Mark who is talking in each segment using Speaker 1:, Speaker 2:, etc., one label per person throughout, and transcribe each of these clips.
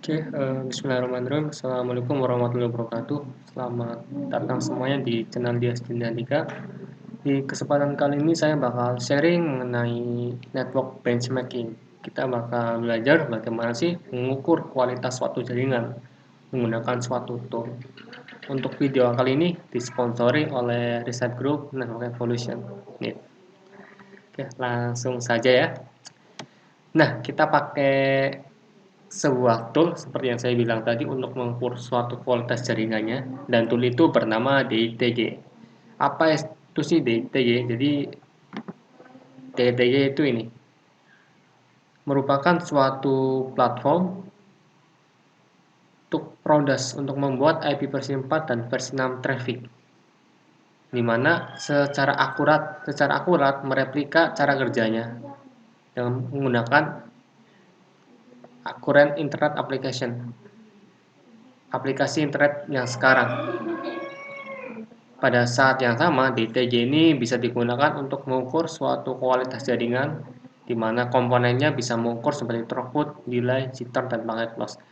Speaker 1: Oke, bismillahirrahmanirrahim. Assalamualaikum warahmatullahi wabarakatuh. Selamat datang semuanya di channel Dias Dindandika. Di kesempatan kali ini saya bakal sharing mengenai network benchmarking. Kita bakal belajar bagaimana sih mengukur kualitas suatu jaringan menggunakan suatu tool. Untuk video kali ini disponsori oleh Research Group Network Evolution. Nih. Oke, langsung saja ya. Nah, kita pakai sebuah tool seperti yang saya bilang tadi untuk mengukur suatu kualitas jaringannya, dan tool itu bernama DITG. Apa itu sih DITG? Jadi DITG itu ini merupakan suatu platform untuk untuk membuat IP versi 4 dan versi 6 traffic, di mana secara akurat mereplika cara kerjanya dengan menggunakan current internet aplikasi internet yang sekarang. Pada saat yang sama, DTG ini bisa digunakan untuk mengukur suatu kualitas jaringan, di mana komponennya bisa mengukur seperti throughput, delay, jitter, dan packet loss.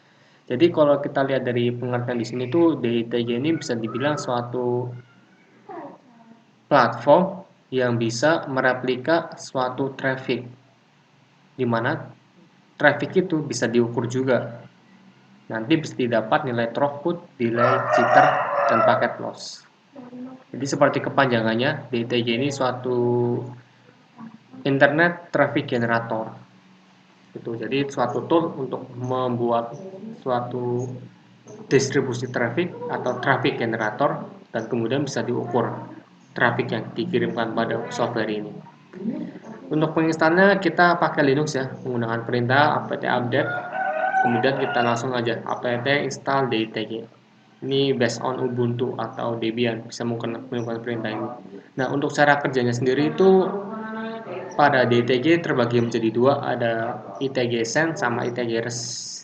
Speaker 1: Jadi kalau kita lihat dari pengertian di sini tuh, DTG ini bisa dibilang suatu platform yang bisa mereplika suatu traffic, di mana traffic itu bisa diukur juga. Nanti bisa didapat nilai throughput, delay, jitter, dan packet loss. Jadi seperti kepanjangannya, DTG ini suatu Internet Traffic Generator. Jadi suatu tool untuk membuat suatu distribusi traffic atau traffic generator, dan kemudian bisa diukur traffic yang dikirimkan pada software ini. Untuk penginstalnya kita pakai Linux ya, menggunakan perintah apt update. Kemudian kita langsung aja apt install DTG. Ini based on Ubuntu atau Debian, bisa menggunakan perintah ini. Nah, untuk cara kerjanya sendiri itu pada DTG terbagi menjadi dua, ada ITG Send sama ITG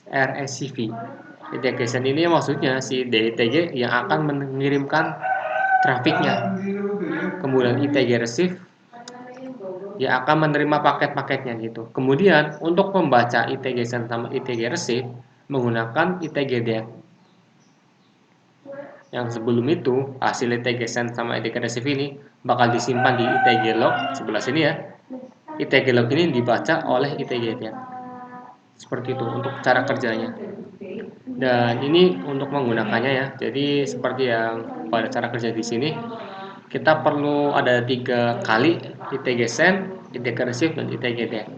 Speaker 1: RSCV. ITG Send ini maksudnya si DTG yang akan mengirimkan trafiknya. Kemudian ITG Receive yang akan menerima paket-paketnya gitu. Kemudian untuk membaca ITG Send sama ITG Receive menggunakan ITG Dev. Yang sebelum itu hasil ITG Send sama ITG Receive ini bakal disimpan di ITG Log sebelah sini ya. ITG Log ini dibaca oleh ITG Dev. Seperti itu untuk cara kerjanya. Dan ini untuk menggunakannya ya. Jadi seperti yang pada cara kerja di sini, kita perlu ada 3 kali ITG Send, ITG Receive, dan ITG Dev.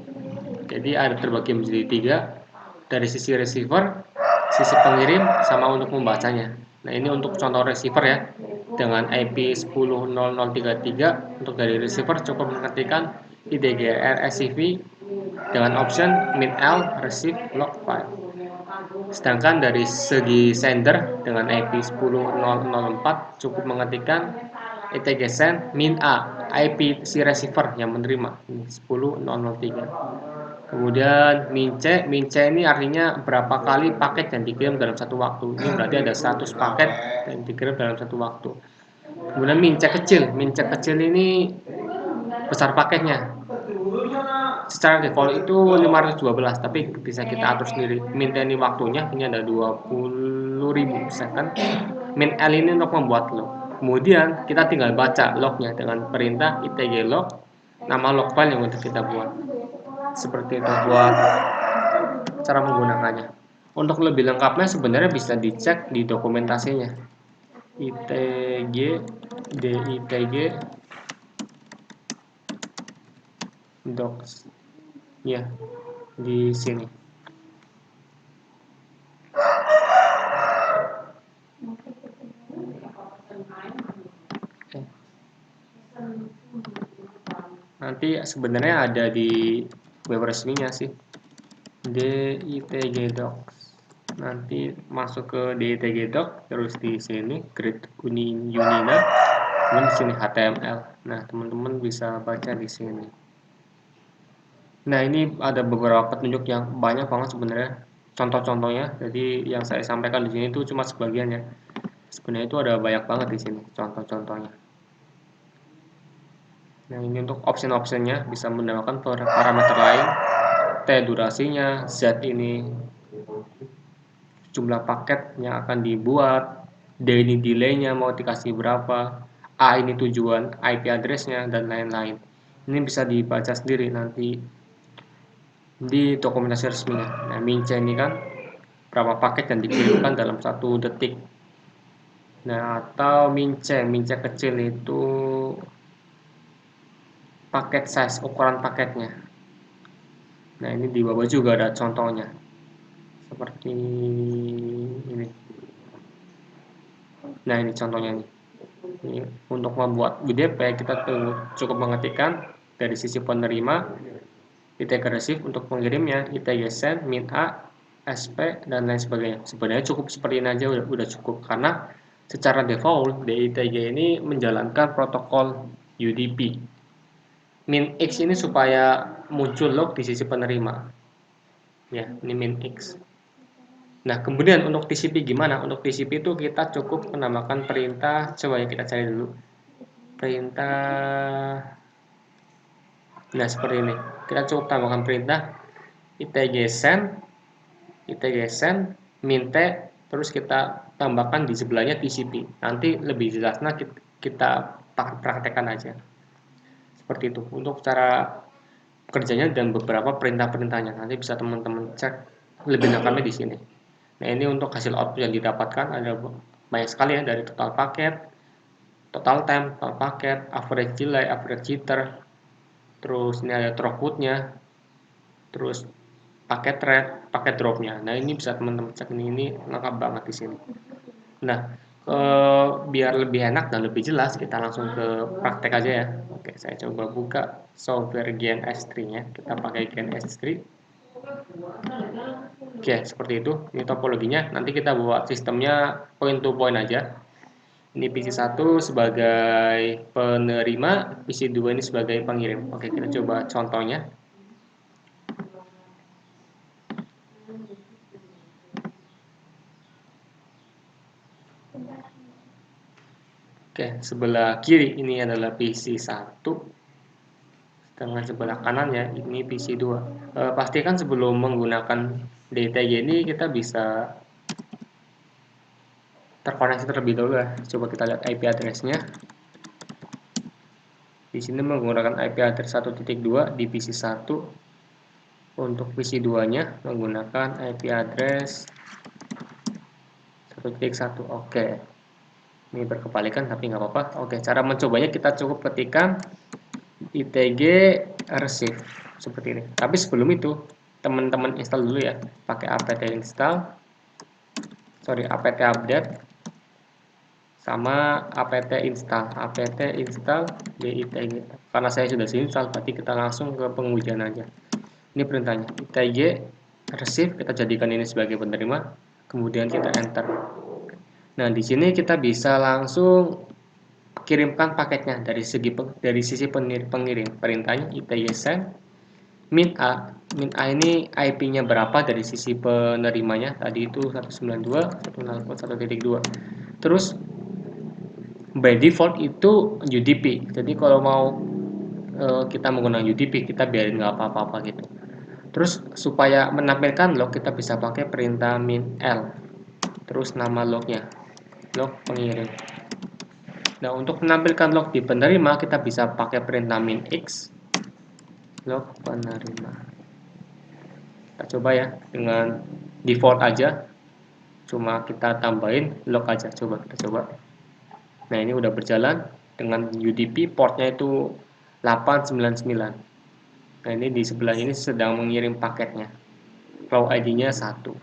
Speaker 1: Jadi ada terbagi menjadi 3 dari sisi receiver, sisi pengirim, sama untuk membacanya. Nah, ini untuk contoh receiver ya. Dengan IP 10.0033 untuk dari receiver cukup mengetikkan ITG RSCV dengan option min-l receive log file. Sedangkan dari segi sender dengan IP 10.004 cukup mengetikkan ITG send min-a IP si receiver yang menerima 10.003. Kemudian min-c ini artinya berapa kali paket yang dikirim dalam satu waktu. Ini berarti ada 100 paket yang dikirim dalam satu waktu. Kemudian min-c kecil ini besar paketnya. Secara default itu 512, tapi bisa kita atur sendiri. Min ini waktunya, ini ada 20.000 second. Min L ini untuk membuat log. Kemudian kita tinggal baca lognya dengan perintah itg log, nama log file yang untuk kita buat. Seperti itu buat cara menggunakannya. Untuk lebih lengkapnya sebenarnya bisa dicek di dokumentasinya. ITG DITG docs ya, di sini. Nanti sebenarnya ada di web resminya sih, DITG docs. Nanti masuk ke DITG doc, terus di sini Grid Unina, dan di sini HTML. Nah, teman-teman bisa baca di sini. Nah, ini ada beberapa petunjuk yang banyak banget sebenarnya, contoh-contohnya. Jadi yang saya sampaikan di sini itu cuma sebagian ya. Sebenarnya itu ada banyak banget di sini contoh-contohnya. Nah, ini untuk option-optionnya bisa menambahkan parameter lain, T durasinya, Z ini jumlah paket yang akan dibuat, D ini delay-nya mau dikasih berapa, A ini tujuan IP address-nya, dan lain-lain. Ini bisa dibaca sendiri nanti di dokumentasi resminya. Nah, mince ini kan berapa paket yang dikirimkan dalam 1 detik. Nah, atau mince kecil itu paket size, ukuran paketnya. Nah, ini di bawah juga ada contohnya. Seperti ini. Nah, ini contohnya nih. Ini untuk membuat UDP kita cukup mengetikkan dari sisi penerima ITG receive untuk pengirimnya, ITG send, min A, SP, dan lain sebagainya. Sebenarnya cukup seperti ini aja udah cukup karena secara default DITG ini menjalankan protokol UDP. Min X ini supaya muncul log di sisi penerima. Ya, ini min X. Nah, kemudian untuk TCP gimana? Untuk TCP itu kita cukup menambahkan perintah, coba ya kita cari dulu. Perintah, nah seperti ini. Kita cukup tambahkan perintah ITG send, min T, terus kita tambahkan di sebelahnya TCP. Nanti lebih jelasnya kita praktekkan aja. Seperti itu. Untuk cara kerjanya dan beberapa perintah-perintahnya nanti bisa teman-teman cek lebih lengkapnya di sini. Nah, ini untuk hasil output yang didapatkan ada banyak sekali ya, dari total paket, total time, total paket, average delay, average jitter, terus ini ada throughputnya, terus paket rate, paket dropnya. Nah, ini bisa teman-teman cek, ini lengkap banget di sini. Nah, biar lebih enak dan lebih jelas kita langsung ke praktek aja ya. Oke, saya coba buka software GNS3-nya. Kita pakai GNS3. Oke, seperti itu. Ini topologinya. Nanti kita buat sistemnya point to point aja. Ini PC1 sebagai penerima, PC2 ini sebagai pengirim. Oke, kita coba contohnya. Oke, sebelah kiri ini adalah PC1. Dengan sebelah kanannya ini PC2. Pastikan sebelum menggunakan DTG ini kita bisa terkoneksi terlebih dahulu ya. Coba kita lihat IP address-nya. Di sini menggunakan IP address 1.2 di PC1. Untuk PC2-nya menggunakan IP address 1.1. Oke. Ini berkebalikan tapi nggak apa-apa. Oke, cara mencobanya kita cukup ketikkan ITG receive seperti ini. Tapi sebelum itu teman-teman install dulu ya, pakai apt update sama apt install DITG. Karena saya sudah install, berarti kita langsung ke pengujian aja. Ini perintahnya, ITG receive, kita jadikan ini sebagai penerima, kemudian kita enter. Nah, di sini kita bisa langsung kirimkan paketnya dari sisi pengirim. Perintahnya ITG send, min A ini IP-nya berapa dari sisi penerimanya, tadi itu 192.168.1.2. Terus by default itu UDP, jadi kalau mau kita menggunakan UDP kita biarin nggak apa-apa gitu. Terus supaya menampilkan log kita bisa pakai perintah min L, terus nama lognya, log pengirim. Nah, untuk menampilkan log di penerima kita bisa pakai perintah min X, log penerima. Kita coba ya dengan default aja, cuma kita tambahin log aja. Coba kita coba. Nah, ini udah berjalan dengan UDP, portnya itu 899. Nah, ini di sebelah ini sedang mengirim paketnya, flow ID-nya 1.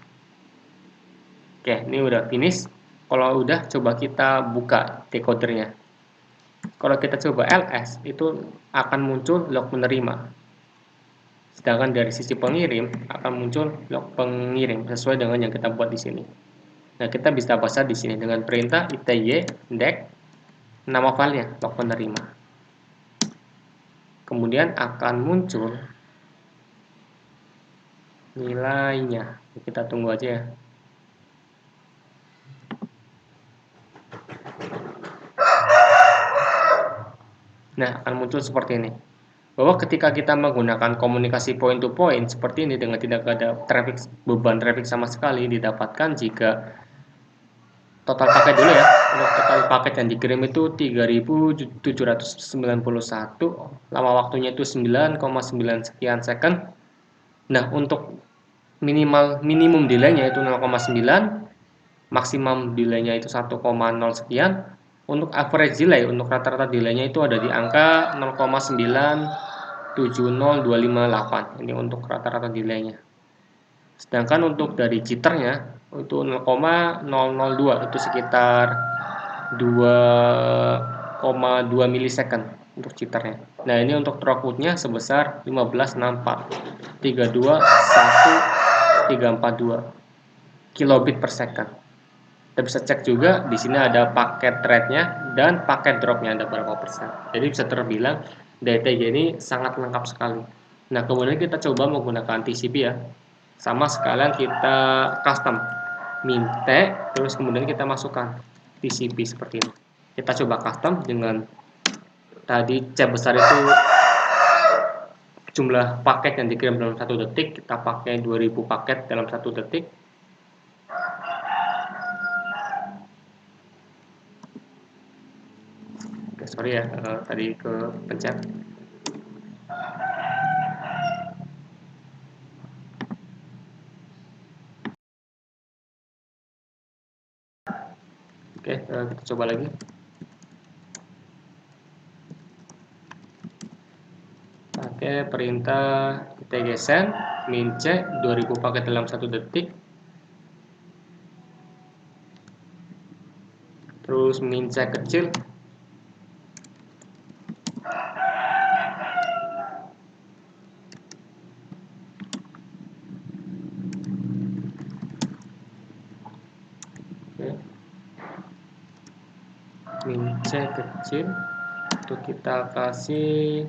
Speaker 1: Oke, ini udah finish. Kalau udah, coba kita buka decodernya. Kalau kita coba ls, itu akan muncul log penerima. Sedangkan dari sisi pengirim akan muncul log pengirim sesuai dengan yang kita buat di sini. Nah, kita bisa baca di sini dengan perintah itj dec nama filenya log penerima. Kemudian akan muncul nilainya. Kita tunggu aja ya. Nah, akan muncul seperti ini. bahwa ketika kita menggunakan komunikasi point to point seperti ini dengan tidak ada beban traffic sama sekali, didapatkan jika total paket dulu ya, untuk total paket yang dikirim itu 3791, lama waktunya itu 9,9 sekian second. Nah, untuk minimum delay-nya itu 0,9, maksimum delay-nya itu 1,0 sekian. Untuk average delay, untuk rata-rata delay-nya itu ada di angka 0,970258. Ini untuk rata-rata delay-nya. Sedangkan untuk dari jitternya itu 0,002, itu sekitar 2,2 milisecond untuk jitternya. Nah, ini untuk throughput-nya sebesar 1564 321 kilobit per second. Kita bisa cek juga di sini ada paket rate-nya dan paket drop-nya ada berapa persen. Jadi bisa terbilang DTG ini sangat lengkap sekali. Nah, kemudian kita coba menggunakan TCP ya. Sama sekalian kita custom minta, terus kemudian kita masukkan TCP seperti ini. Kita coba custom dengan tadi C besar itu jumlah paket yang dikirim dalam 1 detik, kita pakai 2000 paket dalam 1 detik. Oke, sorry ya, tadi ke pencet. Oke, kita coba lagi. Pakai perintah ITG send min C 2000 paket dalam 1 detik. Terus min C kecil. Oke. Min C kecil. Itu kita kasih.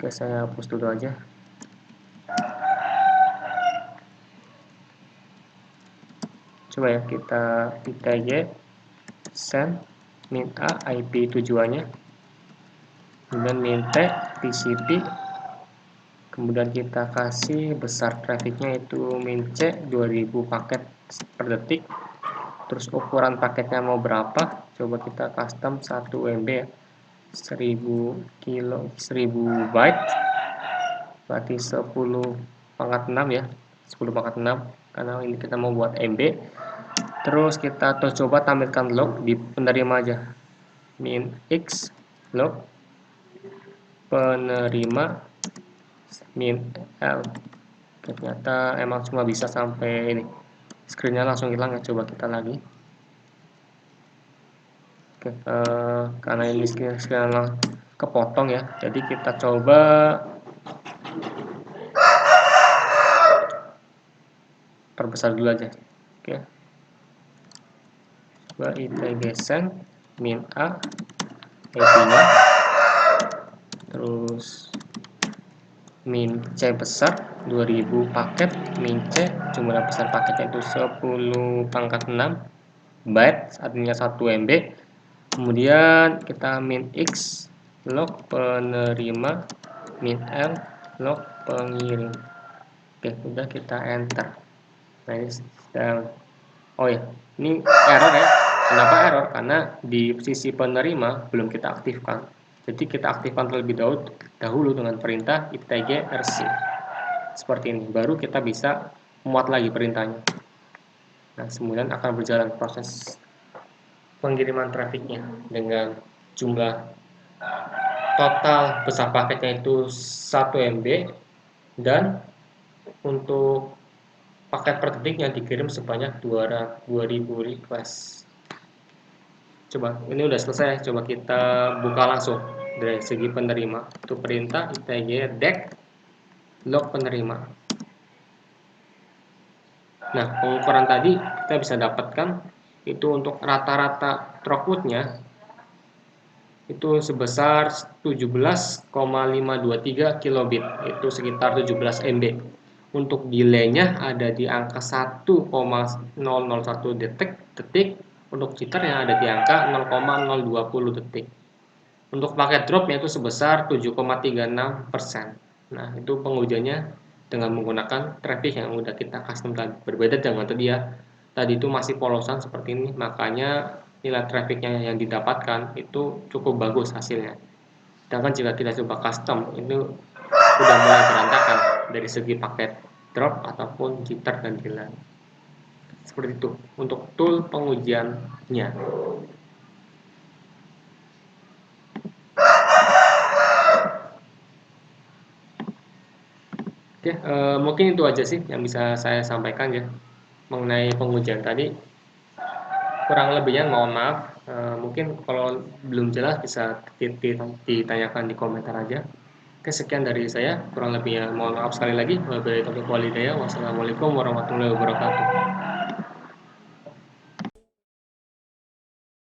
Speaker 1: Oke, saya hapus dulu aja. Coba ya, kita ITG send min A IP tujuannya, kemudian min T TCP, kemudian kita kasih besar trafficnya itu min C 2000 paket per detik. Terus ukuran paketnya mau berapa, coba kita custom 1 MB ya, 1000 byte, berarti 10 pangkat 6 ya, 10 pangkat 6, karena ini kita mau buat MB. Terus kita coba tampilkan log di penerima aja, min X log penerima min L. Ternyata emang cuma bisa sampai ini, screennya langsung hilang ya. Coba kita lagi. Oke, karena ini screen kepotong ya, jadi kita coba perbesar dulu aja. Oke, coba ITG send min A IP-nya, terus min C besar 2000 paket, min C jumlah besar paketnya itu 10 pangkat 6 byte, artinya 1 MB. Kemudian kita min X log penerima min L log pengirim. Oke, udah kita enter. Nah, ini sedang, oh ya, ini error ya. Kenapa error? Karena di sisi penerima belum kita aktifkan. Jadi kita aktifkan terlebih dahulu dengan perintah ITG receive. Seperti ini, baru kita bisa muat lagi perintahnya. Nah, kemudian akan berjalan proses pengiriman trafiknya dengan jumlah total besar paketnya itu 1 MB, dan untuk paket per detiknya dikirim sebanyak 2000 request. Coba, ini udah selesai, coba kita buka langsung dari segi penerima. Itu perintah ITG DEC log penerima. Nah, pengukuran tadi kita bisa dapatkan itu untuk rata-rata throughputnya itu sebesar 17,523 kilobit, itu sekitar 17 MB. Untuk delay-nya ada di angka 1,001 detik. Untuk jitter yang ada di angka 0,020 detik. Untuk paket dropnya itu sebesar 7,36%. Nah, itu pengujiannya dengan menggunakan traffic yang udah kita custom tadi. Berbeda dengan tadi ya. Tadi itu masih polosan seperti ini, makanya nilai trafficnya yang didapatkan itu cukup bagus hasilnya. Sedangkan jika kita coba custom, itu udah mulai berantakan dari segi paket drop ataupun jitter dan delay. Seperti itu untuk tool pengujiannya. Oke, mungkin itu aja sih yang bisa saya sampaikan ya mengenai pengujian tadi. Kurang lebihnya mohon maaf. Mungkin kalau belum jelas bisa ditanyakan di komentar aja. Oke, sekian dari saya. Kurang lebihnya mohon maaf sekali lagi. Wabillahi taufiq walhidayah. Wassalamualaikum warahmatullahi wabarakatuh.